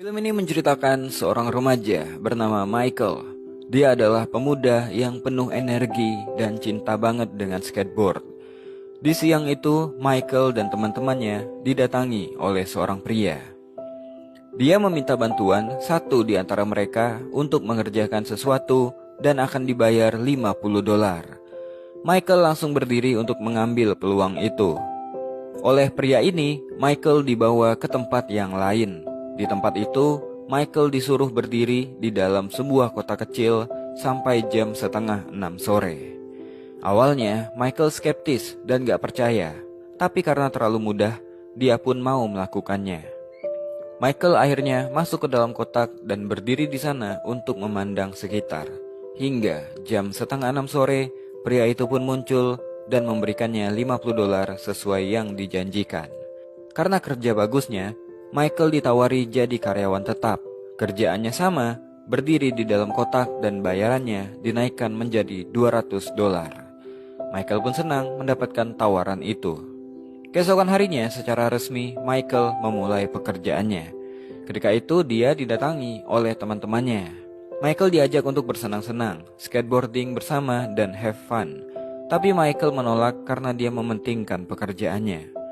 Film ini menceritakan seorang remaja bernama Michael. Dia adalah pemuda yang penuh energi dan cinta banget dengan skateboard. Di siang itu, Michael dan teman-temannya didatangi oleh seorang pria. Dia meminta bantuan satu di antara mereka untuk mengerjakan sesuatu dan akan dibayar $50. Michael langsung berdiri untuk mengambil peluang itu. Oleh pria ini, Michael dibawa ke tempat yang lain. Di tempat itu, Michael disuruh berdiri di dalam sebuah kota kecil sampai jam setengah 6 sore. Awalnya, Michael skeptis dan gak percaya, tapi karena terlalu mudah, dia pun mau melakukannya. Michael akhirnya masuk ke dalam kotak dan berdiri di sana untuk memandang sekitar. Hingga jam setengah 6 sore, pria itu pun muncul dan memberikannya $50 sesuai yang dijanjikan. Karena kerja bagusnya, Michael ditawari jadi karyawan tetap. Kerjaannya sama, berdiri di dalam kotak dan bayarannya dinaikkan menjadi $200. Michael pun senang mendapatkan tawaran itu. Keesokan harinya secara resmi Michael memulai pekerjaannya. Ketika itu dia didatangi oleh teman-temannya. Michael diajak untuk bersenang-senang, skateboarding bersama dan have fun. Tapi Michael menolak karena dia mementingkan pekerjaannya.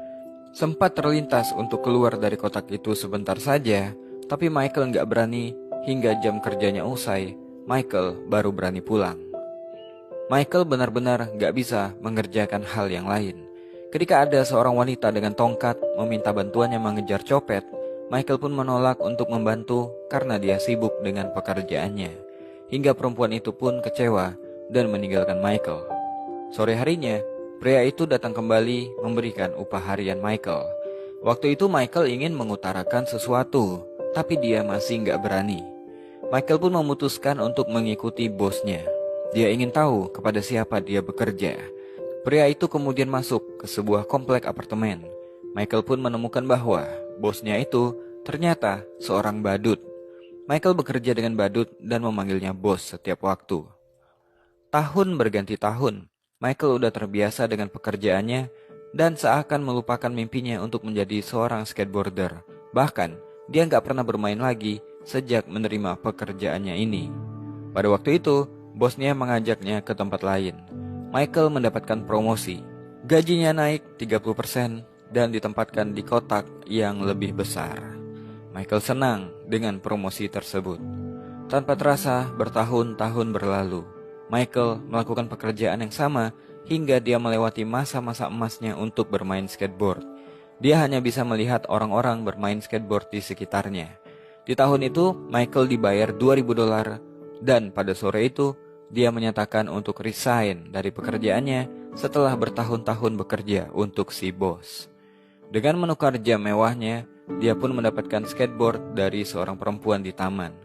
Sempat terlintas untuk keluar dari kotak itu sebentar saja, tapi Michael nggak berani. Hingga jam kerjanya usai, Michael baru berani pulang. Michael benar-benar nggak bisa mengerjakan hal yang lain. Ketika ada seorang wanita dengan tongkat meminta bantuannya mengejar copet, Michael pun menolak untuk membantu karena dia sibuk dengan pekerjaannya. Hingga perempuan itu pun kecewa dan meninggalkan Michael. Sore harinya, pria itu datang kembali memberikan upah harian Michael. Waktu itu Michael ingin mengutarakan sesuatu, tapi dia masih nggak berani. Michael pun memutuskan untuk mengikuti bosnya. Dia ingin tahu kepada siapa dia bekerja. Pria itu kemudian masuk ke sebuah komplek apartemen. Michael pun menemukan bahwa bosnya itu ternyata seorang badut. Michael bekerja dengan badut dan memanggilnya bos setiap waktu. Tahun berganti tahun, Michael udah terbiasa dengan pekerjaannya dan seakan melupakan mimpinya untuk menjadi seorang skateboarder. Bahkan, dia nggak pernah bermain lagi sejak menerima pekerjaannya ini. Pada waktu itu, bosnya mengajaknya ke tempat lain. Michael mendapatkan promosi. Gajinya naik 30% dan ditempatkan di kotak yang lebih besar. Michael senang dengan promosi tersebut. Tanpa terasa, bertahun-tahun berlalu. Michael melakukan pekerjaan yang sama hingga dia melewati masa-masa emasnya untuk bermain skateboard. Dia hanya bisa melihat orang-orang bermain skateboard di sekitarnya. Di tahun itu, Michael dibayar $2.000 dan pada sore itu, dia menyatakan untuk resign dari pekerjaannya setelah bertahun-tahun bekerja untuk si bos. Dengan menukar jam mewahnya, dia pun mendapatkan skateboard dari seorang perempuan di taman.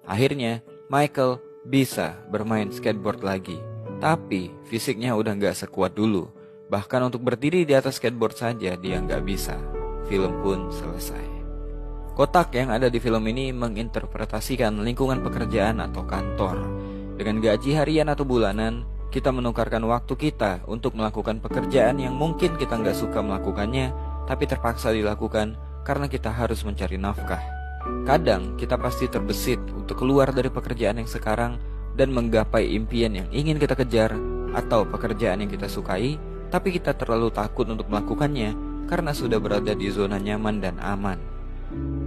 Akhirnya, Michael bisa bermain skateboard lagi. Tapi fisiknya udah gak sekuat dulu. Bahkan untuk berdiri di atas skateboard saja dia gak bisa. Film pun selesai. Kotak yang ada di film ini menginterpretasikan lingkungan pekerjaan atau kantor. Dengan gaji harian atau bulanan, kita menukarkan waktu kita untuk melakukan pekerjaan yang mungkin kita nggak suka melakukannya, tapi terpaksa dilakukan karena kita harus mencari nafkah. Kadang kita pasti terbesit untuk keluar dari pekerjaan yang sekarang dan menggapai impian yang ingin kita kejar atau pekerjaan yang kita sukai, tapi kita terlalu takut untuk melakukannya karena sudah berada di zona nyaman dan aman.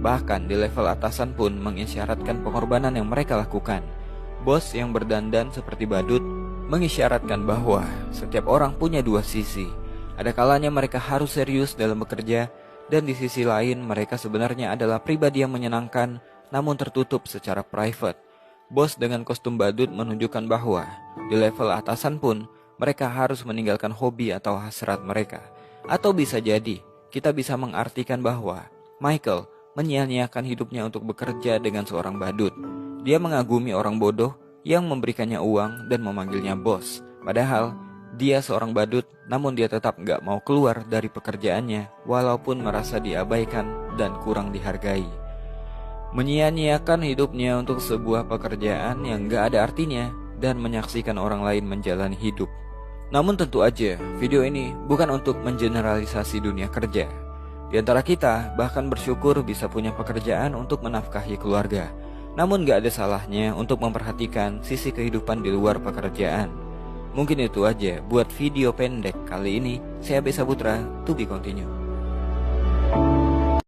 Bahkan di level atasan pun mengisyaratkan pengorbanan yang mereka lakukan. Bos yang berdandan seperti badut mengisyaratkan bahwa setiap orang punya dua sisi. Ada kalanya mereka harus serius dalam bekerja, dan di sisi lain mereka sebenarnya adalah pribadi yang menyenangkan namun tertutup secara private. Bos dengan kostum badut menunjukkan bahwa di level atasan pun mereka harus meninggalkan hobi atau hasrat mereka. Atau bisa jadi kita bisa mengartikan bahwa Michael menyia-nyiakan hidupnya untuk bekerja dengan seorang badut. Dia mengagumi orang bodoh yang memberikannya uang dan memanggilnya bos. Padahal dia seorang badut, namun dia tetap gak mau keluar dari pekerjaannya walaupun merasa diabaikan dan kurang dihargai. Menyia-nyiakan hidupnya untuk sebuah pekerjaan yang gak ada artinya dan menyaksikan orang lain menjalani hidup. Namun tentu aja video ini bukan untuk mengeneralisasi dunia kerja. Di antara kita bahkan bersyukur bisa punya pekerjaan untuk menafkahi keluarga. Namun gak ada salahnya untuk memperhatikan sisi kehidupan di luar pekerjaan. Mungkin itu aja buat video pendek kali ini. Saya Besa Putra, to be continue.